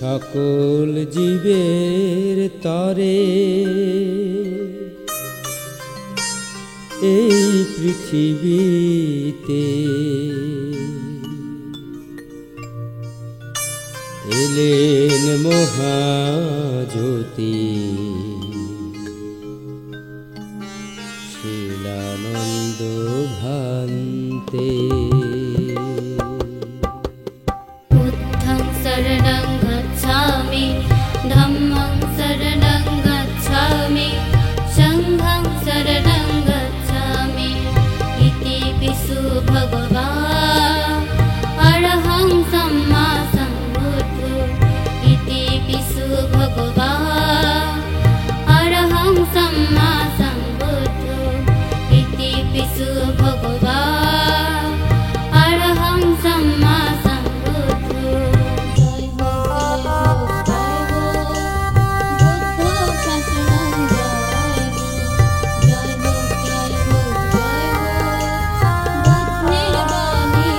সকল জীবের তরে এই পৃথিবীতে এলেন মহাজ্যোতি শিলানন্দ ভান্তে। বুদ্ধং শরণং গচ্ছামি, ধম্মং শরণং গচ্ছামি, সংঘং শরণং গচ্ছামি। ইতি পিসু ভগবান অরহং সম্মা সম্বুদ্ধো। ইতি পিসু ভগবান অরহং সম্মা সম্বুদ্ধো। ইতি পিসু ভগবান অরহং সম্মা সম্বুদ্ধো। জয় হো জয় হো বুদ্ধ শাসনং জয় হো। জয় হো জয় হো জয় হো বুদ্ধের বাণী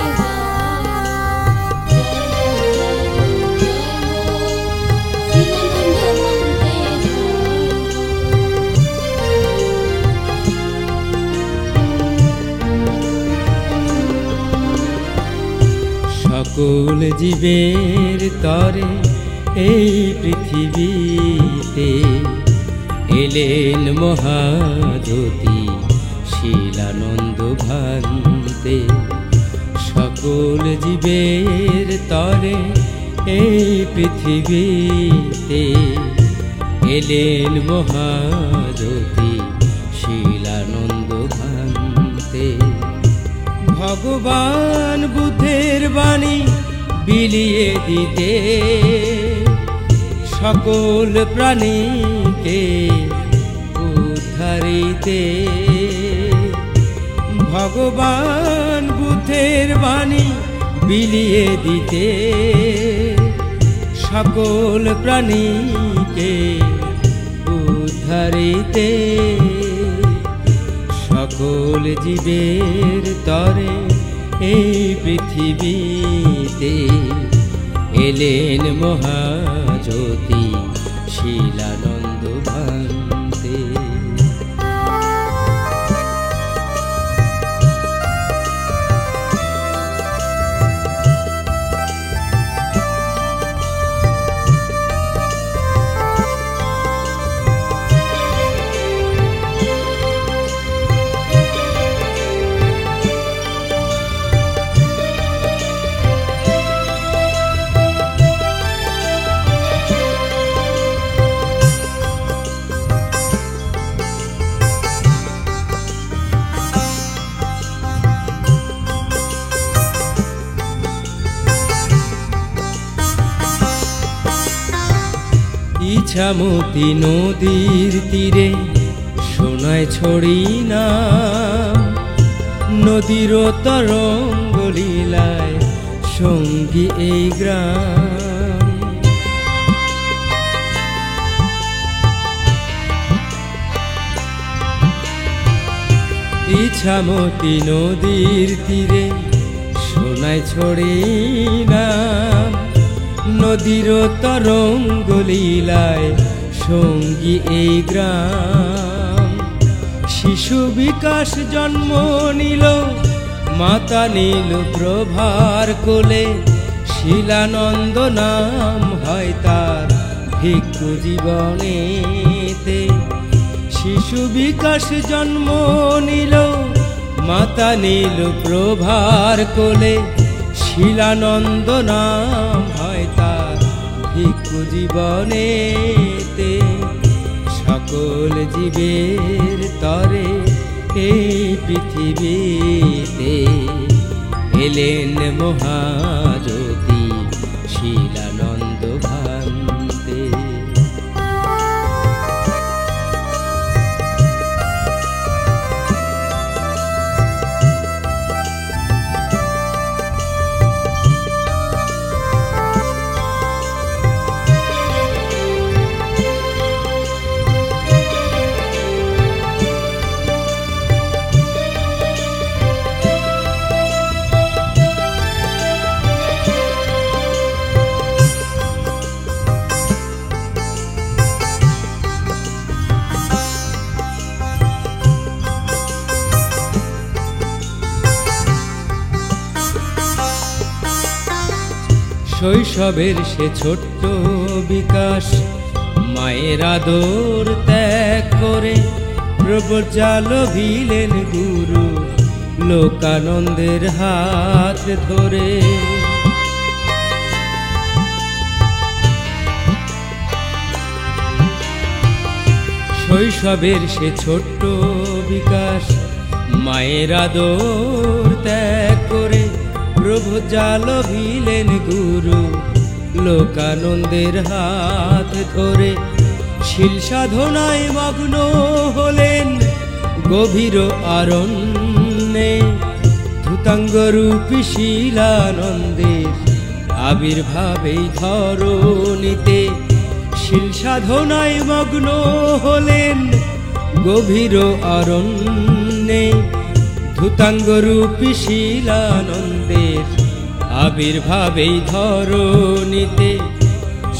জয় হো। জয় হো জয় হো শিলানন্দ ভান্তে সকল জীবের তরে এই পৃথিবীতে এলেন মহাজ্যোতি শিলানন্দ ভান্তে। সকল জীবের তরে এই পৃথিবীতে এলেন মহাজ্যোতি শিলানন্দ ভান্তে। ভগবান বুদ্ধের বাণী বিলিয়ে দিতে সকল প্রাণীকে উদ্ধারিতে। ভগবান বুদ্ধের বাণী বিলিয়ে দিতে সকল প্রাণীকে উদ্ধারিতে। সকল জীবের তরে এই পৃথিবীতে এলেন মহাজ্যোতি শিলানন্দ ভান্তে। ইছামতি নদীর তীরে সোনায় ছড়ি না, নদীর তরঙ্গ লীলায় সঙ্গী এই গ্রাম। ইছামতি নদীর তীরে সোনায় ছড়ি না, নদীর তরঙ্গ লীলায় সঙ্গী এই গ্রাম। শিশু বিকাশ জন্ম নিল মাতা নীল প্রভার কোলে, শিলানন্দ নাম হয় তার ভিক্ষু জীবনেতে। শিশু বিকাশ জন্ম নিল মাতা নীল প্রভার কোলে, শিলানন্দ নাম হয় তার ভিক্ষু জীবনেতে। সকল জীবের তরে এই পৃথিবীতে এলেন মহাজ্যোতি শিলানন্দ ভান্তে। শৈশবের সে ছোট্ট বিকাশ মায়ের আদর ত্যাগ করে প্রবজ্জাল ভিলেন গুরু লোকানন্দের হাত ধরে। শৈশবের সে ছোট্ট বিকাশ মায়ের আদর ত্যাগ করে প্রবজ্জাল ভিলেন গুরু লোকানন্দের হাত ধরে। শিল সাধনায় মগ্ন হলেন গভীর অরণ্যে ধূতাঙ্গরূপী শিলানন্দের আবির্ভাবেই ধরণীতে। শিল সাধনায় মগ্ন হলেন গভীর অরণ্যে ধূতাঙ্গরূপী শিলানন্দের আবির্ভাবেই ধরণীতে।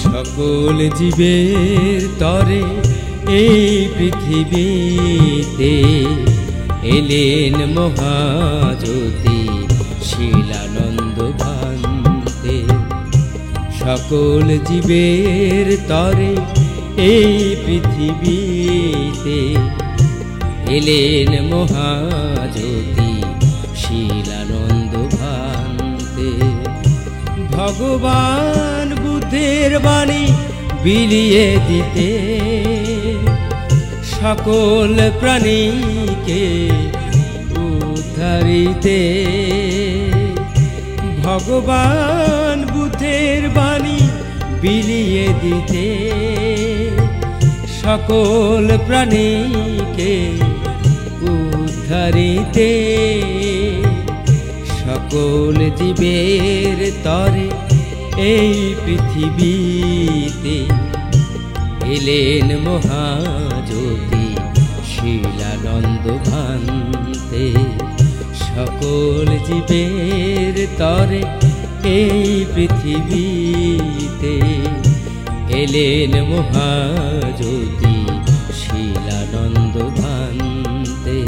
সকল জীবের তরে এই পৃথিবীতে এলেন মহাজ্যোতি শিলানন্দ ভান্তে। সকল জীবের তরে এই পৃথিবীতে এলেন মহাজ্যোতি শিলানন্দ ভান্তে। ভগবান বুদ্ধের বাণী বিলিয়ে দিতে সকল প্রাণীকে উদ্ধারিতে। ভগবান বুদ্ধের বাণী বিলিয়ে দিতে সকল প্রাণীকে উদ্ধারিতে। সকল জীবের তরে এই পৃথিবীতে এলেন মহাজ্যোতি শিলানন্দ ভান্তে। সকল জীবের তরে এই পৃথিবীতে এলেন মহাজ্যোতি শিলানন্দ ভান্তে।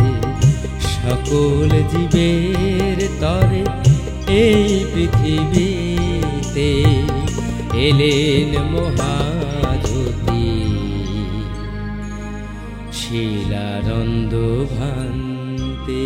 সকল জীবের তরে এই পৃথিবীতে এলেন মহাজ্যোতি শিলানন্দ ভান্তে।